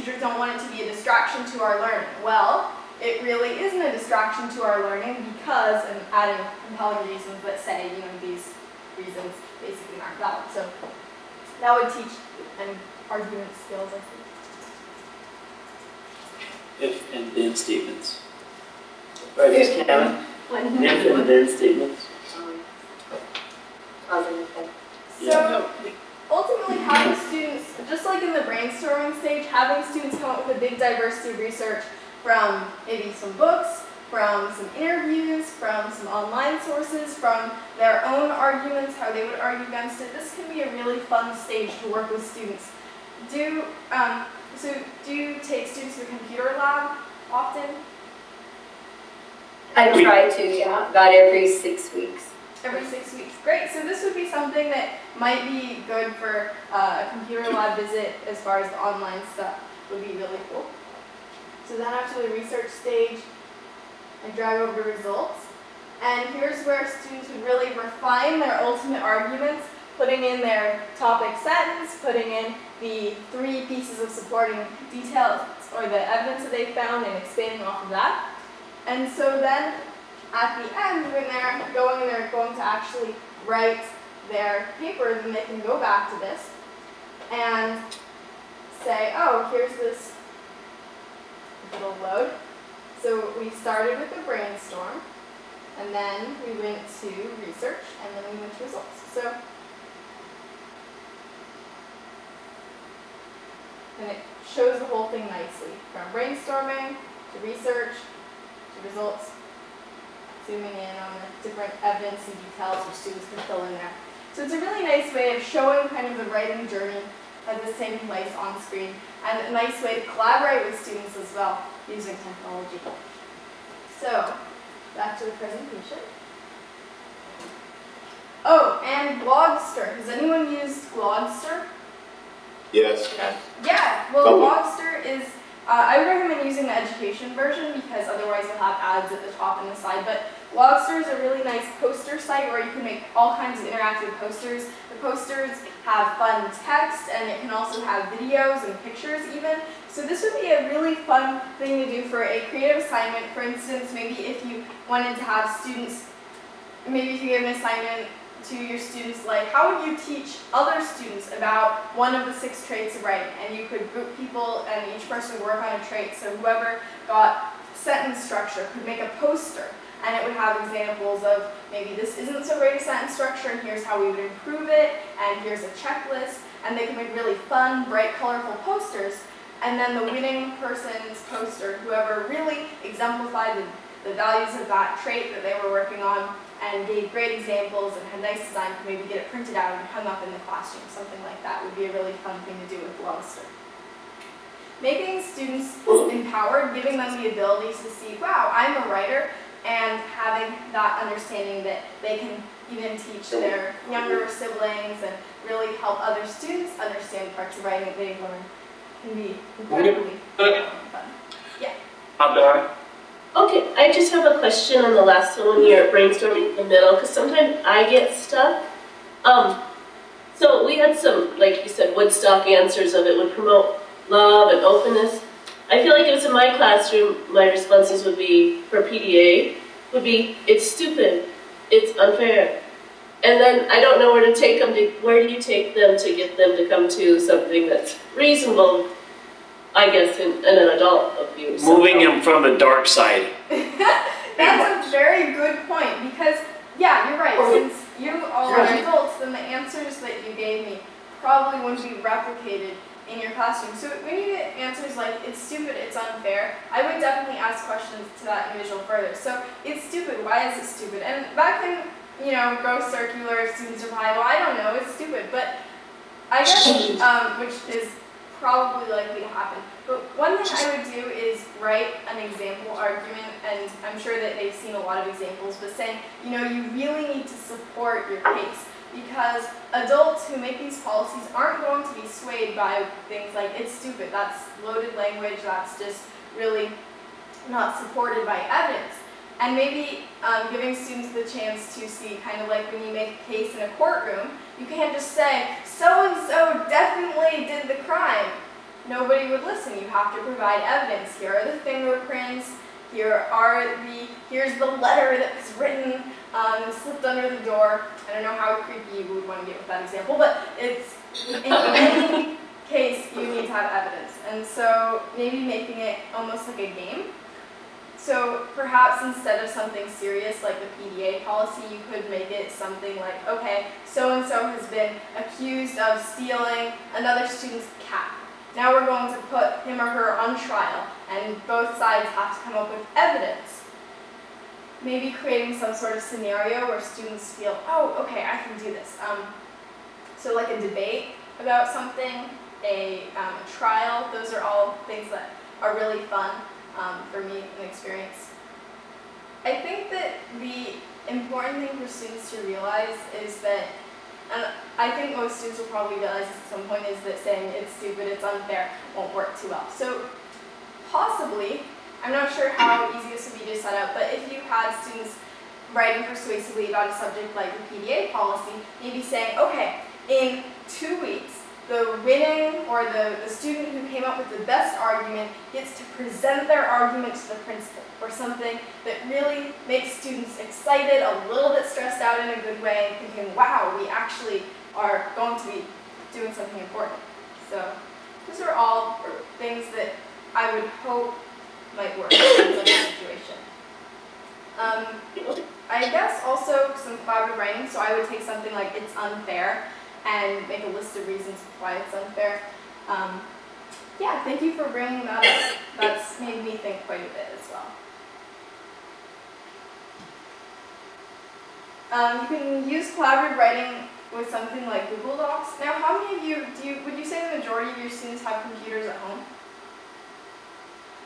teachers don't want it to be a distraction to our learning. Well, it really isn't a distraction to our learning because, and adding compelling reasons that say, these reasons basically aren't valid. So that would teach an argument skills, I think. If and then statements. Right, Ms. Cameron? If and then statements. So ultimately having students, just like in the brainstorming stage, having students come up with a big diversity of research from maybe some books, from some interviews, from some online sources, from their own arguments, how they would argue against it. This can be a really fun stage to work with students. Do you take students to the computer lab often? I try to, yeah, about every 6 weeks. Every 6 weeks. Great. So this would be something that might be good for a computer lab visit as far as the online stuff would be really cool. So then after the research stage, I drag over results. And here's where students would really refine their ultimate arguments, putting in their topic sentence, putting in the 3 pieces of supporting details or the evidence that they found and expanding off of that. And so then at the end, when they're going to actually write their paper, then they can go back to this and say, oh, here's this little load. So we started with the brainstorm, and then we went to research, and then we went to results. So, and it shows the whole thing nicely, from brainstorming to research to results, zooming in on the different evidence and details which students can fill in there. So it's a really nice way of showing kind of the writing journey as it's taking place on the screen, and a nice way to collaborate with students as well using technology. So, back to the presentation. Oh, and Blogster. Has anyone used Blogster? Yes. Yeah, well, Blogster is, I would recommend using the education version because otherwise you'll have ads at the top and the side, but Blogster is a really nice poster site where you can make all kinds of interactive posters. The posters have fun text, and it can also have videos and pictures even. So this would be a really fun thing to do for a creative assignment. For instance, maybe if you wanted to have students, maybe if you give an assignment to your students like, how would you teach other students about one of the 6 traits of writing? And you could group people and each person would work on a trait. So whoever got sentence structure could make a poster. And it would have examples of maybe this isn't so great a sentence structure and here's how we would improve it, and here's a checklist, and they can make really fun, bright, colorful posters. And then the winning person's poster, whoever really exemplified the values of that trait that they were working on and gave great examples and had nice design, could maybe get it printed out and hung up in the classroom. Something like that would be a really fun thing to do with Blogster. Making students empowered, giving them the ability to see, wow, I'm a writer, and having that understanding that they can even teach their younger siblings and really help other students understand parts of writing that they learn can be incredibly fun. Yeah. Okay, I just have a question on the last one when you're brainstorming in the middle, because sometimes I get stuck. So we had some, like you said, Woodstock answers of it would promote love and openness. I feel like if it's in my classroom, my responses would be, for PDA, would be, it's stupid, it's unfair. And then I don't know where to take them to, where do you take them to get them to come to something that's reasonable, I guess, in an adult view. Moving him from the dark side. That's a very good point, because, yeah, you're right, since you all are adults, then the answers that you gave me probably wouldn't be replicated in your classroom. So when you get answers like, it's stupid, it's unfair, I would definitely ask questions to that individual further. So, it's stupid, why is it stupid? And that can, go circular, students reply, well, I don't know, it's stupid. But I guess, which is probably likely to happen. But one thing I would do is write an example argument, and I'm sure that they've seen a lot of examples, but saying, you really need to support your case. Because adults who make these policies aren't going to be swayed by things like, it's stupid, that's loaded language, that's just really not supported by evidence. And maybe giving students the chance to see, kind of like when you make a case in a courtroom, you can't just say, so-and-so definitely did the crime. nobody would listen. You have to provide evidence. Here are the fingerprints. Here's the letter that was written and slipped under the door. I don't know how creepy you would want to get with that example, but it's in any case you need to have evidence. And so maybe making it almost like a game. So perhaps instead of something serious like the PDA policy, you could make it something like, okay, so-and-so has been accused of stealing another student's cat. Now we're going to put him or her on trial, and both sides have to come up with evidence. Maybe creating some sort of scenario where students feel, oh, okay, I can do this. So like a debate about something, a trial, those are all things that are really fun for me and experience. I think that the important thing for students to realize is that, and I think most students will probably realize this at some point, is that saying it's stupid, it's unfair, won't work too well. So possibly, I'm not sure how easy this would be to set up, but if you had students writing persuasively about a subject like the PDA policy, maybe saying, okay, in 2 weeks, the winning or the student who came up with the best argument gets to present their argument to the principal, or something that really makes students excited, a little bit stressed out in a good way, thinking, wow, we actually are going to be doing something important. So those are all things that I would hope might work in such a situation. I guess also some collaborative writing, so I would take something like it's unfair and make a list of reasons why it's unfair. Yeah, thank you for bringing that up. That's made me think quite a bit as well. You can use collaborative writing with something like Google Docs. Now, how many of you, would you say the majority of your students have computers at home?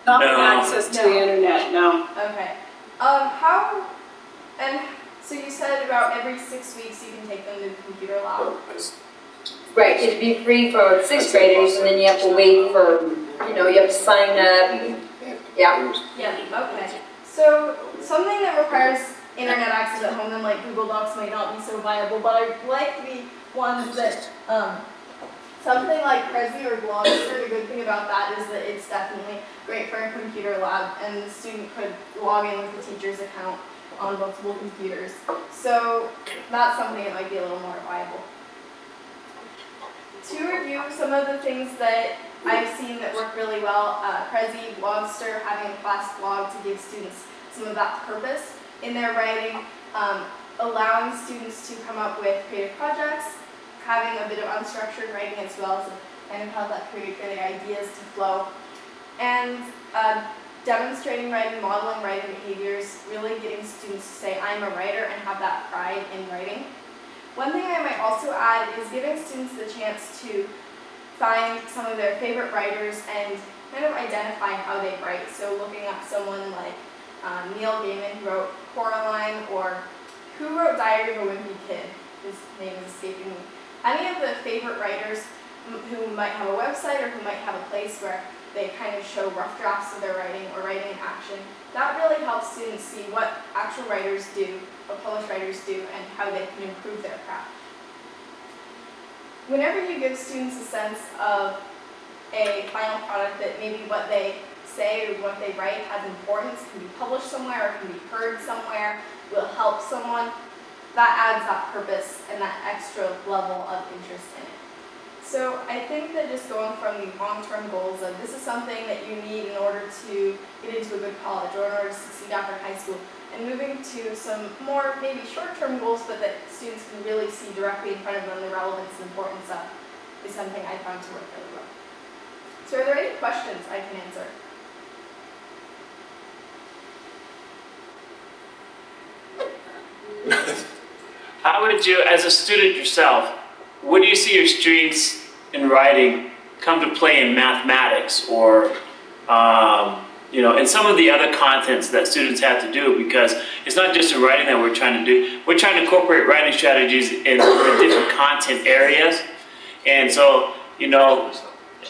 Not No. access to the internet, no. Okay. So you said about every 6 weeks you can take them to the computer lab. Right, it'd be free for sixth graders, and then you have to wait for, you have to sign up. Yeah. Yeah, okay. So something that requires internet access at home, then like Google Docs might not be so viable, but I like the ones that, something like Prezi or Blogster, the good thing about that is that it's definitely great for a computer lab, and the student could log in with the teacher's account on multiple computers. So that's something that might be a little more viable. To review some of the things that I've seen that work really well, Prezi, Blogster, having a class blog to give students some of that purpose in their writing, allowing students to come up with creative projects, having a bit of unstructured writing as well, so kind of how that create for the ideas to flow, and demonstrating writing, modeling writing behaviors, really getting students to say, I'm a writer, and have that pride in writing. One thing I might also add is giving students the chance to find some of their favorite writers and kind of identify how they write. So looking at someone like Neil Gaiman, who wrote Coraline, or who wrote Diary of a Wimpy Kid, his name is escaping me. Any of the favorite writers who might have a website or who might have a place where they kind of show rough drafts of their writing or writing in action, that really helps students see what actual writers do, what published writers do, and how they can improve their craft. Whenever you give students a sense of a final product that maybe what they say or what they write has importance, can be published somewhere or can be heard somewhere, will help someone, that adds that purpose and that extra level of interest in it. So I think that just going from the long-term goals of this is something that you need in order to get into a good college or in order to succeed after high school, and moving to some more maybe short-term goals, but that students can really see directly in front of them the relevance and importance of, is something I found to work really well. So are there any questions I can answer? How would you, as a student yourself, what do you see your strengths in writing come to play in mathematics or, in some of the other contents that students have to do? Because it's not just in writing that we're trying to do. We're trying to incorporate writing strategies in different content areas. And so,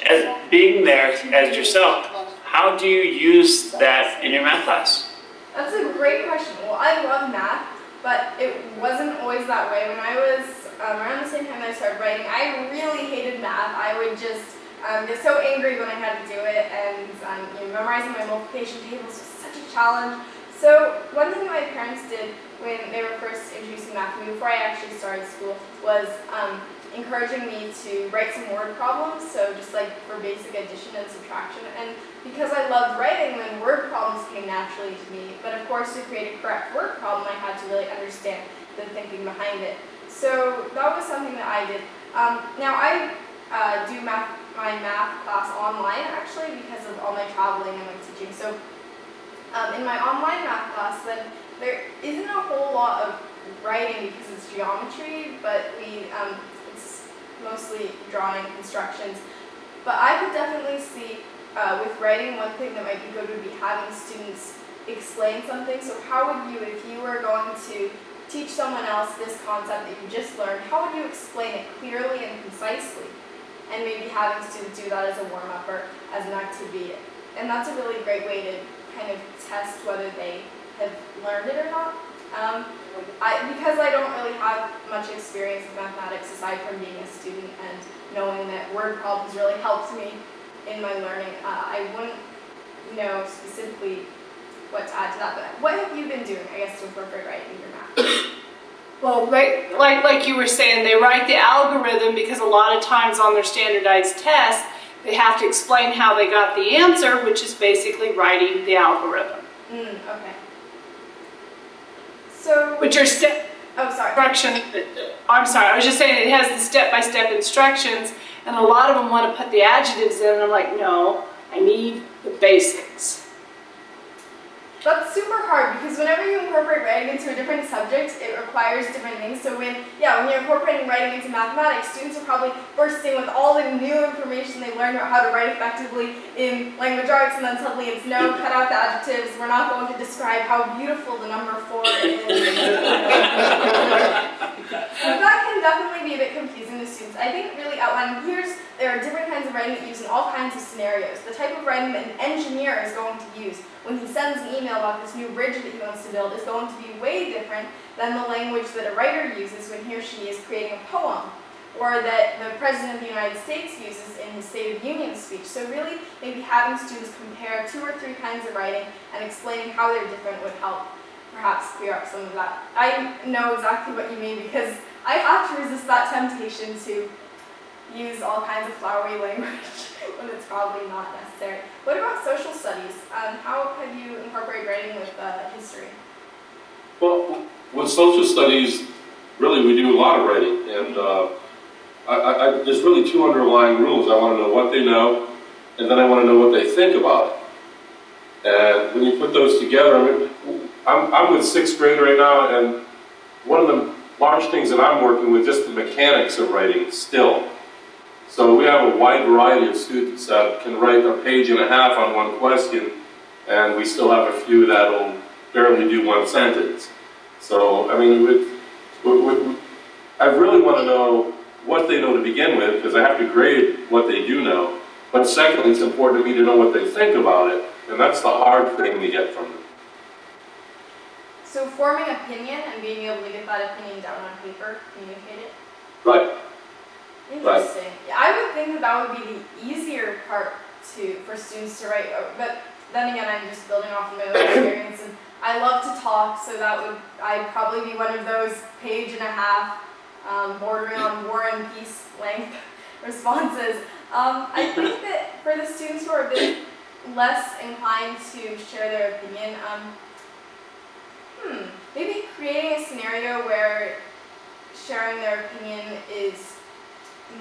as being there as yourself, how do you use that in your math class? That's a great question. Well, I love math, but it wasn't always that way. When I was around the same time that I started writing, I really hated math. I get so angry when I had to do it, and memorizing my multiplication tables was such a challenge. So one thing my parents did when they were first introducing math to me before I actually started school was encouraging me to write some word problems, so just like for basic addition and subtraction. And because I loved writing, then word problems came naturally to me. But of course, to create a correct word problem, I had to really understand the thinking behind it. So that was something that I did. Now I do my math class online actually because of all my traveling and my teaching. So in my online math class, then there isn't a whole lot of writing because it's geometry, but it's mostly drawing instructions. But I could definitely see with writing, one thing that might be good would be having students explain something. So how would you, if you were going to teach someone else this concept that you just learned, how would you explain it clearly and concisely? And maybe having students do that as a warm-up or as an activity. And that's a really great way to kind of test whether they have learned it or not. Because I don't really have much experience with mathematics aside from being a student and knowing that word problems really helped me in my learning, I wouldn't know specifically what to add to that. But what have you been doing, I guess, to incorporate writing in your math? Well, like you were saying, they write the algorithm because a lot of times on their standardized tests, they have to explain how they got the answer, which is basically writing the algorithm. Okay. So, But your step oh, sorry. instruction, I'm sorry, I was just saying it has the step-by-step instructions, and a lot of them want to put the adjectives in, and I'm like, no, I need the basics. That's super hard because whenever you incorporate writing into a different subject, it requires different things. So when you're incorporating writing into mathematics, students are probably bursting with all the new information they learned about how to write effectively in language arts, and then suddenly it's no, cut out the adjectives, we're not going to describe how beautiful the number 4 is. So that can definitely be a bit confusing to students. I think really outlining there are different kinds of writing that use in all kinds of scenarios. The type of writing that an engineer is going to use when he sends an email about this new bridge that he wants to build is going to be way different than the language that a writer uses when he or she is creating a poem, or that the President of the United States uses in his State of the Union speech. So really, maybe having students compare 2 or 3 kinds of writing and explaining how they're different would help perhaps clear up some of that. I know exactly what you mean because I have to resist that temptation to use all kinds of flowery language when it's probably not necessary. What about social studies? How have you incorporated writing with history? Well, with social studies, really we do a lot of writing, and there's really 2 underlying rules. I want to know what they know, and then I want to know what they think about it. And when you put those together, I'm with 6th grade right now, and one of the large things that I'm working with just the mechanics of writing still. So we have a wide variety of students that can write a page and a half on one question, and we still have a few that'll barely do 1 sentence. So, I mean, I really want to know what they know to begin with, because I have to grade what they do know. But secondly, it's important to me to know what they think about it, and that's the hard thing to get from them. So forming opinion and being able to get that opinion down on paper, communicate it? Right. Interesting. Yeah, I would think that would be the easier part for students to write, but then again, I'm just building off of my own experience, and I love to talk, so I'd probably be one of those page and a half, bordering on War and Peace length responses. I think that for the students who are a bit less inclined to share their opinion, maybe creating a scenario where sharing their opinion is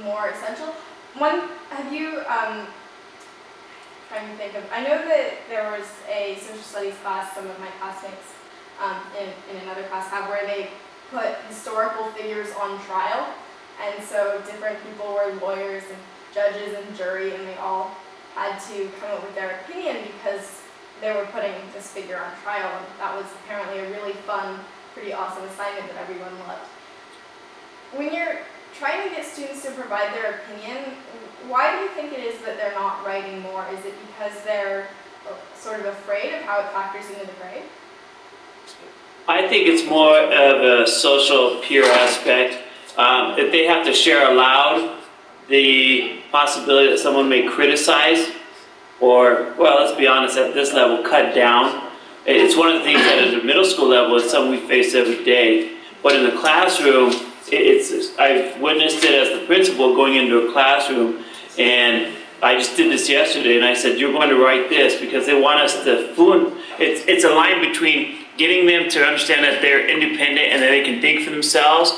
more essential. Have you, trying to think of, I know that there was a social studies class some of my classmates in another class have where they put historical figures on trial, and so different people were lawyers and judges and jury, and they all had to come up with their opinion because they were putting this figure on trial, and that was apparently a really fun, pretty awesome assignment that everyone loved. When you're trying to get students to provide their opinion, why do you think it is that they're not writing more? Is it because they're sort of afraid of how it factors into the grade? I think it's more of a social peer aspect. If they have to share aloud, the possibility that someone may criticize or, well, let's be honest, at this level, cut down. It's one of the things that at the middle school level is something we face every day. But in the classroom, I've witnessed it as the principal going into a classroom, and I just did this yesterday, and I said, you're going to write this, because they want us to it's a line between getting them to understand that they're independent and that they can think for themselves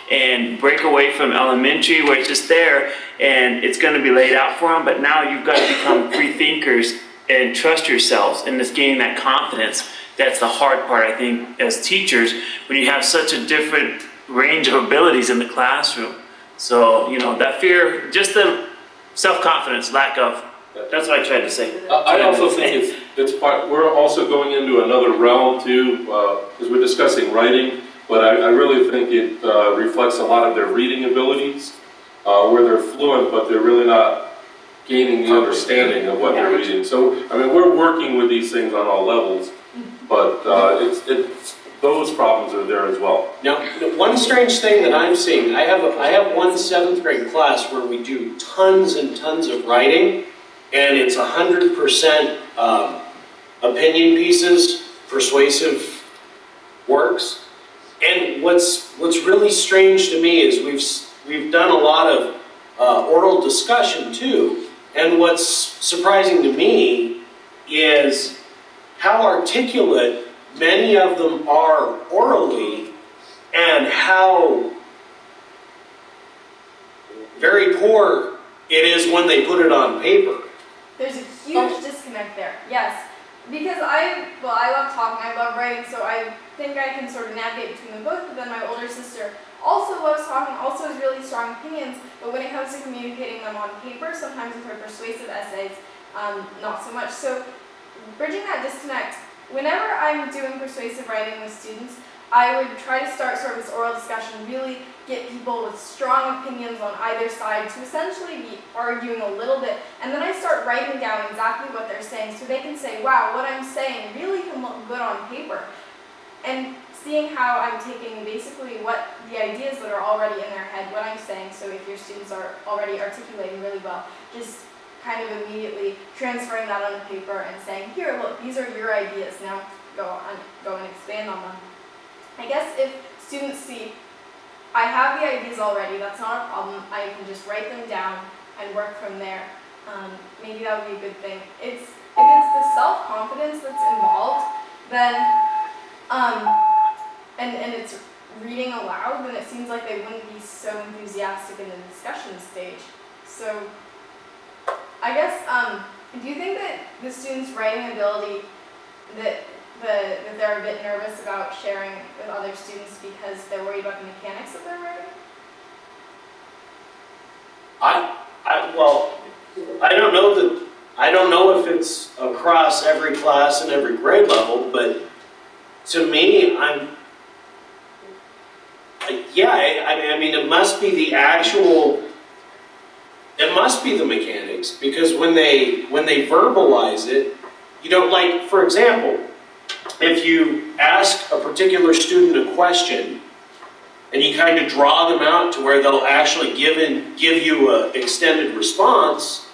and break away from elementary where it's just there and it's going to be laid out for them, but now you've got to become free thinkers and trust yourselves, and it's gaining that confidence. That's the hard part, I think, as teachers, when you have such a different range of abilities in the classroom. So, that fear, just the self-confidence, lack of, that's what I tried to say. I also think it's part, we're also going into another realm too, because we're discussing writing, but I really think it reflects a lot of their reading abilities, where they're fluent, but they're really not gaining the understanding of what they're reading. So, we're working with these things on all levels, but those problems are there as well. Now, one strange thing that I'm seeing, I have one 7th grade class where we do tons and tons of writing, and it's 100% opinion pieces, persuasive works. And what's really strange to me is we've done a lot of oral discussion too, and what's surprising to me is how articulate many of them are orally, and how very poor it is when they put it on paper. There's a huge disconnect there, yes. Because I love talking, I love writing, so I think I can sort of navigate between them both, but then my older sister also loves talking, also has really strong opinions, but when it comes to communicating them on paper, sometimes with her persuasive essays, not so much. So bridging that disconnect, whenever I'm doing persuasive writing with students, I would try to start sort of this oral discussion, really get people with strong opinions on either side to essentially be arguing a little bit, and then I start writing down exactly what they're saying so they can say, wow, what I'm saying really can look good on paper. And seeing how I'm taking basically what the ideas that are already in their head, what I'm saying, so if your students are already articulating really well, just kind of immediately transferring that on the paper and saying, here, look, these are your ideas, now go and expand on them. I guess if students see, I have the ideas already, that's not a problem, I can just write them down and work from there, maybe that would be a good thing. If it's the self-confidence that's involved, then, and it's reading aloud, then it seems like they wouldn't be so enthusiastic in the discussion stage. So, I guess, do you think that the students' writing ability, that they're a bit nervous about sharing with other students because they're worried about the mechanics of their writing? I don't know if it's across every class and every grade level, but to me, it must be it must be the mechanics, because when they verbalize it, like, for example, if you ask a particular student a question and you kind of draw them out to where they'll actually give you an extended response,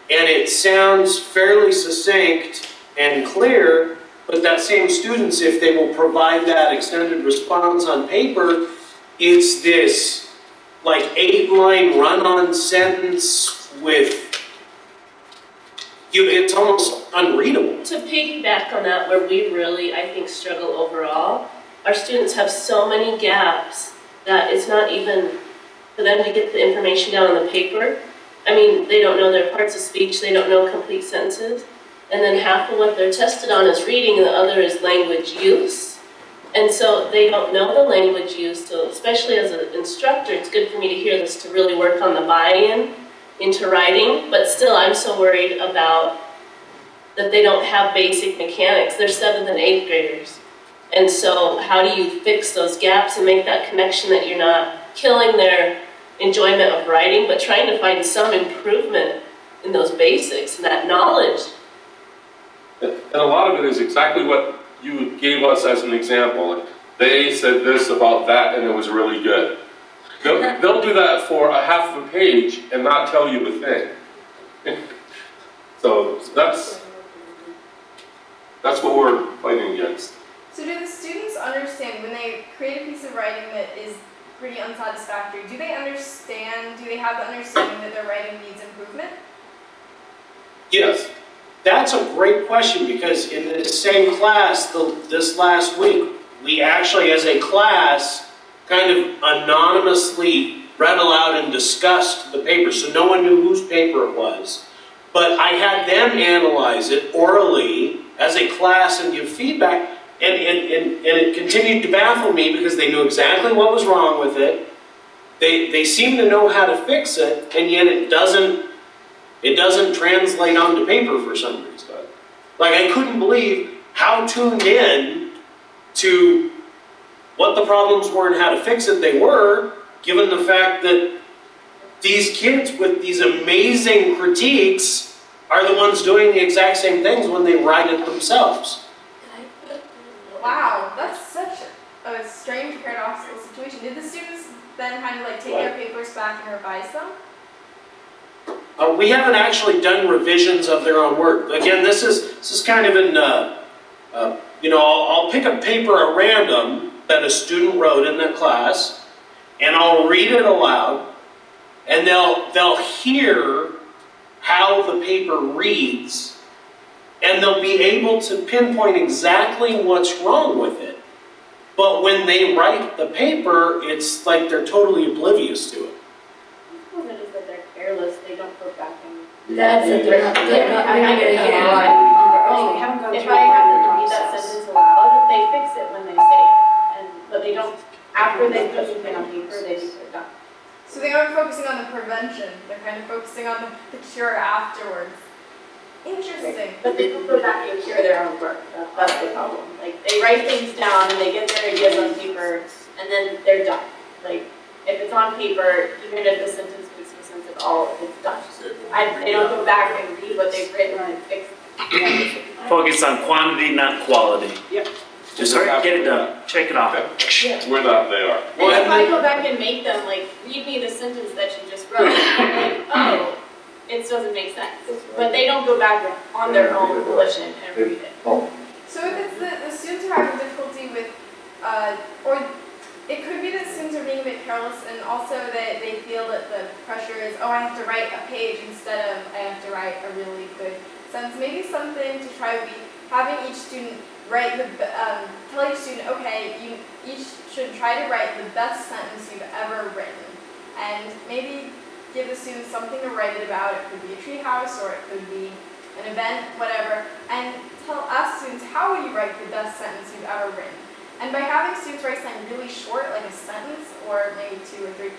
and it sounds fairly succinct and clear, but that same students, if they will provide that extended response on paper, it's this like 8-line run-on sentence with it's almost unreadable. To piggyback on that, where we really, I think, struggle overall, our students have so many gaps that it's not even for them to get the information down on the paper. They don't know their parts of speech, they don't know complete sentences, and then half of what they're tested on is reading, and the other is language use. And so they don't know the language use, so especially as an instructor, it's good for me to hear this to really work on the buy-in into writing, but still I'm so worried about that they don't have basic mechanics. They're 7th and 8th graders. And so how do you fix those gaps and make that connection that you're not killing their enjoyment of writing, but trying to find some improvement in those basics and that knowledge? And a lot of it is exactly what you gave us as an example. They said this about that and it was really good. They'll do that for a half of a page and not tell you a thing. So that's what we're fighting against. So do the students understand when they create a piece of writing that is pretty unsatisfactory, do they have the understanding that their writing needs improvement? Yes, that's a great question, because in the same class this last week, we actually, as a class, kind of anonymously read aloud and discussed the paper, so no one knew whose paper it was. But I had them analyze it orally as a class and give feedback, and it continued to baffle me because they knew exactly what was wrong with it. They seem to know how to fix it, and yet it doesn't translate onto paper for some reason. Like, I couldn't believe how tuned in to what the problems were and how to fix it they were, given the fact that these kids with these amazing critiques are the ones doing the exact same things when they write it themselves. Wow, that's such a strange paradoxical situation. Did the students then kind of like take their papers back and revise them? We haven't actually done revisions of their own work. Again, this is kind of in, I'll pick a paper at random that a student wrote in their class, and I'll read it aloud, and they'll hear how the paper reads, and they'll be able to pinpoint exactly what's wrong with it. But when they write the paper, it's like they're totally oblivious to it. Well, it is that they're careless, they don't go back and. That's it, they're not gonna get it right. They haven't gone through. If I have them to read that sentence aloud, they fix it when they say it, but they don't, after they put something on paper, they just put it down. So they aren't focusing on the prevention, they're kind of focusing on the cure afterwards. Interesting. But they don't go back and cure their own work, that's the problem. Like, they write things down and they get their ideas on paper, and then they're done. Like, if it's on paper, even if the sentence makes no sense at all, it's done. They don't go back and read what they've written and fix it. Focus on quantity, not quality. Yep. Just get it done, check it off. We're not, they are. And if I go back and make them, like, read me the sentence that you just wrote, I'm like, oh, it doesn't make sense. But they don't go back on their own volition and read it. So if it's the students are having difficulty with, or it could be that students are being a bit careless, and also that they feel that the pressure is, oh, I have to write a page instead of I have to write a really good sentence. Maybe something to try would be having each student write tell each student, okay, you each should try to write the best sentence you've ever written, and maybe give the students something to write it about. It could be a tree house, or it could be an event, whatever, and ask students, how would you write the best sentence you've ever written? And by having students write something really short, like a sentence, or maybe 2 or 3,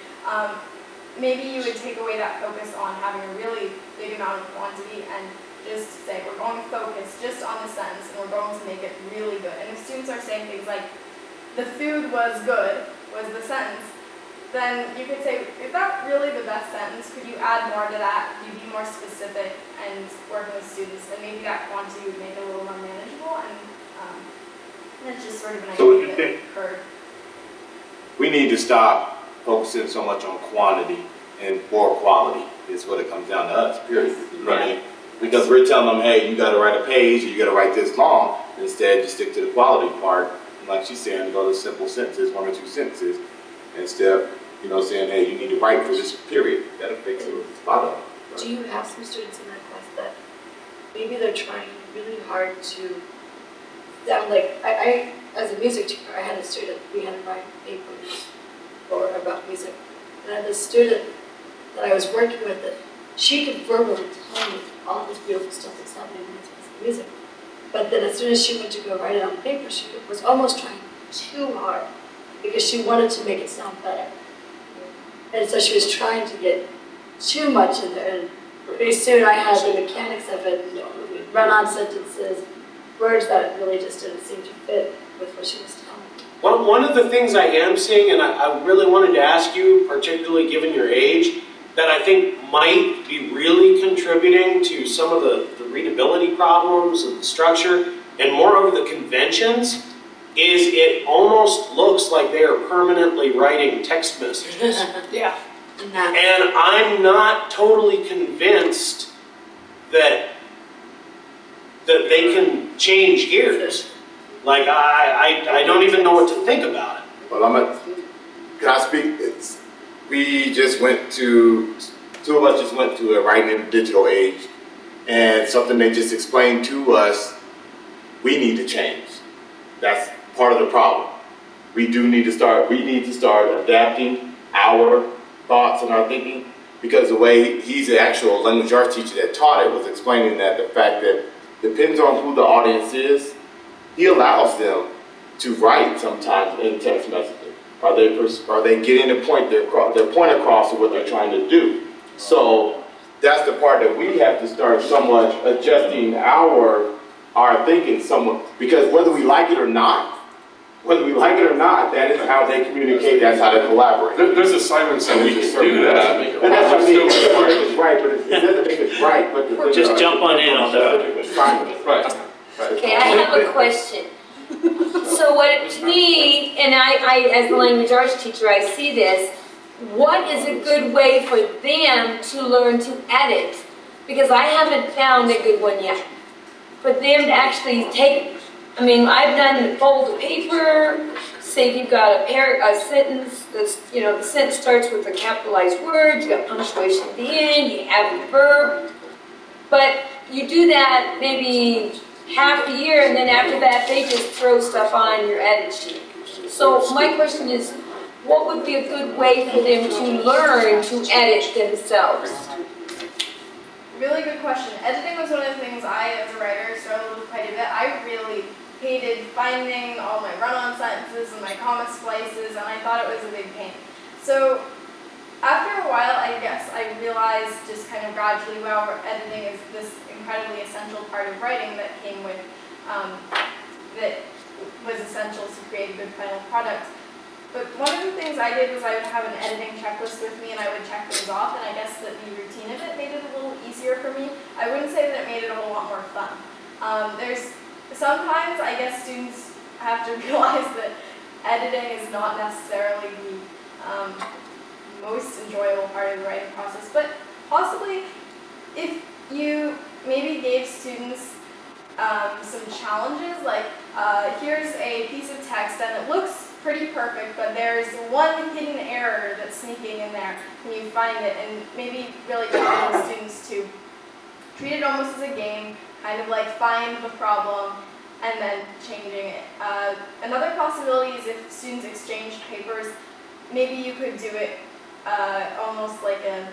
maybe you would take away that focus on having a really big amount of quantity and just say, we're going to focus just on the sentence, and we're going to make it really good. And if students are saying things like, the food was good, was the sentence, then you could say, is that really the best sentence? Could you add more to that? Could you be more specific and working with students? And maybe that quantity would make it a little more manageable, and that's just sort of an So what idea you that think? occurred. We need to stop focusing so much on quantity and more quality is what it comes down to us, period. You know what I mean? Because we're telling them, hey, you gotta write a page, or you gotta write this long. Instead, you stick to the quality part. And like she's saying, go to simple sentences, 1 or 2 sentences. Instead of, saying, hey, you need to write for this period. That'll fix it with the spot on. Do you have some students in that class that maybe they're trying really hard to sound like, I as a music teacher, I had a student, we had to write papers about music. And I had a student that I was working with that she could verbally tell me all this beautiful stuff that's happening in this music. But then as soon as she went to go write it on paper, she was almost trying too hard because she wanted to make it sound better. And so she was trying to get too much in there. And pretty soon I had the mechanics of it, run-on sentences, words that really just didn't seem to fit with what she was telling me. One of the things I am seeing, and I really wanted to ask you, particularly given your age, that I think might be really contributing to some of the readability problems and the structure, and moreover the conventions, is it almost looks like they are permanently writing text messages. Yeah. And I'm not totally convinced that they can change gears. Like, I don't even know what to think about it. Well, can I speak? We just went to, two of us just went to a writing in the digital age, and something they just explained to us, we need to change. That's part of the problem. We need to start adapting our thoughts and our thinking, because the way he's an actual language arts teacher that taught it was explaining that the fact that depends on who the audience is, he allows them to write sometimes in text messaging. Are they getting their point across of what they're trying to do? So that's the part that we have to start somewhat adjusting our thinking somewhat, because whether we like it or not, that is how they communicate, that's how they collaborate. There's assignments that we can do that. And that's what I mean, it's right, but it doesn't make it right, but Just jump on in on that. Right. Okay, I have a question. So what, to me, and I, as a language arts teacher, I see this, what is a good way for them to learn to edit? Because I haven't found a good one yet. For them to actually take, I mean, I've done fold of paper, say you've got a sentence that's, the sentence starts with a capitalized word, you got punctuation at the end, you have the verb. But you do that maybe half a year, and then after that, they just throw stuff on your edit sheet. So my question is, what would be a good way for them to learn to edit themselves? Really good question. Editing was one of the things I, as a writer, struggled with quite a bit. I really hated finding all my run-on sentences and my comma splices, and I thought it was a big pain. So after a while, I guess I realized just kind of gradually, wow, editing is this incredibly essential part of writing that came with, that was essential to create a good final product. But one of the things I did was I would have an editing checklist with me, and I would check things off, and I guess that the routine of it made it a little easier for me. I wouldn't say that it made it a whole lot more fun. Sometimes I guess students have to realize that editing is not necessarily the most enjoyable part of the writing process, but possibly if you maybe gave students some challenges, like here's a piece of text and it looks pretty perfect, but there's one hidden error that's sneaking in there. Can you find it? And maybe really training students to treat it almost as a game, kind of like find the problem and then changing it. Another possibility is if students exchanged papers, maybe you could do it almost like a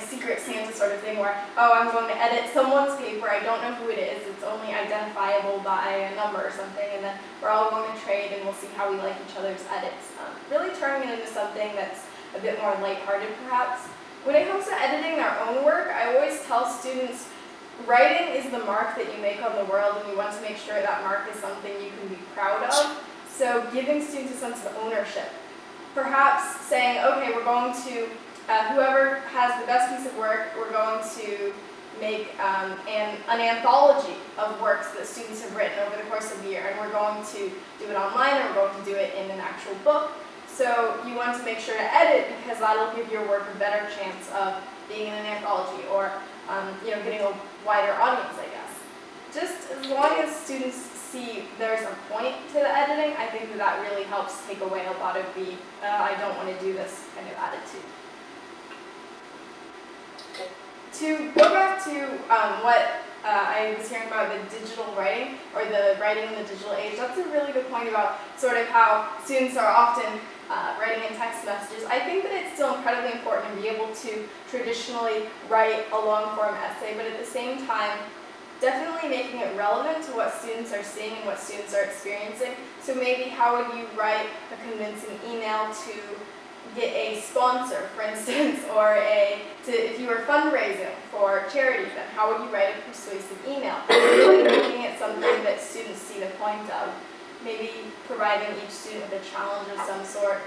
Secret Santa sort of thing where, oh, I'm going to edit someone's paper, I don't know who it is, it's only identifiable by a number or something, and then we're all going to trade and we'll see how we like each other's edits. Really turning it into something that's a bit more lighthearted perhaps. When it comes to editing their own work, I always tell students, writing is the mark that you make on the world, and you want to make sure that mark is something you can be proud of. So giving students a sense of ownership. Perhaps saying, okay, we're going to whoever has the best piece of work, we're going to make an anthology of works that students have written over the course of the year, and we're going to do it online, or we're going to do it in an actual book. So you want to make sure to edit, because that'll give your work a better chance of being in an anthology, or getting a wider audience, I guess. Just as long as students see there's a point to the editing, I think that really helps take away a lot of the I don't want to do this kind of attitude. To go back to what I was hearing about the digital writing, or the writing in the digital age, that's a really good point about sort of how students are often writing in text messages. I think that it's still incredibly important to be able to traditionally write a long-form essay, but at the same time, definitely making it relevant to what students are seeing and what students are experiencing. So maybe how would you write a convincing email to get a sponsor, for instance, or if you were fundraising for charity, then how would you write a persuasive email? Really making it something that students see the point of. Maybe providing each student with a challenge of some sort.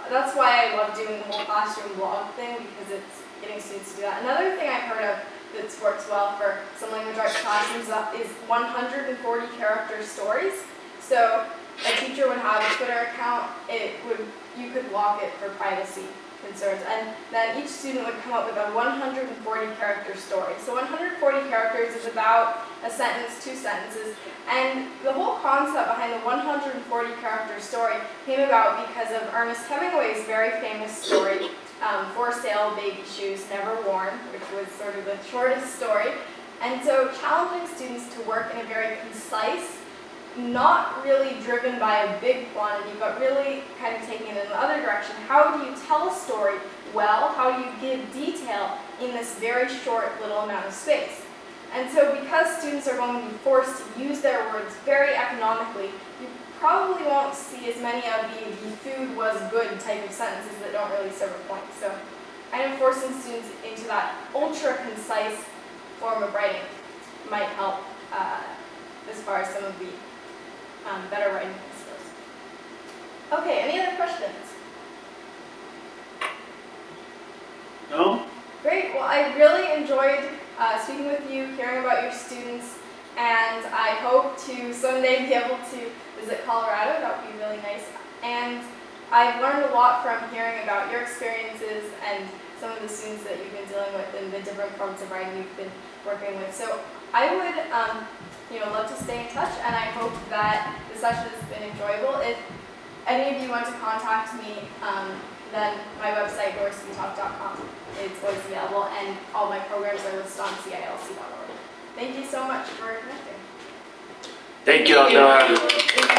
That's why I love doing the whole classroom blog thing, because it's getting students to do that. Another thing I've heard of that's works well for some language arts classes is 140 character stories. So a teacher would have a Twitter account, you could block it for privacy concerns, and then each student would come up with a 140 character story. So 140 characters is about a sentence, 2 sentences, and the whole concept behind the 140 character story came about because of Ernest Hemingway's very famous story, For Sale Baby Shoes Never Worn, which was sort of the shortest story. And so challenging students to work in a very concise, not really driven by a big quantity, but really kind of taking it in the other direction. How do you tell a story well? How do you give detail in this very short little amount of space? And so because students are going to be forced to use their words very economically, you probably won't see as many of the food was good type of sentences that don't really serve a point. So kind of forcing students into that ultra concise form of writing might help as far as some of the better writing skills. Okay, any other questions? No? Great, well I really enjoyed speaking with you, hearing about your students, and I hope to someday be able to visit Colorado. That would be really nice. And I've learned a lot from hearing about your experiences and some of the students that you've been dealing with and the different forms of writing you've been working with. So I would love to stay in touch, and I hope that the session has been enjoyable. If any of you want to contact me, then my website, dorseytalk.com, is always available, and all my programs are listed on CILC.org. Thank you so much for connecting. Thank you, Eldora. Thank you.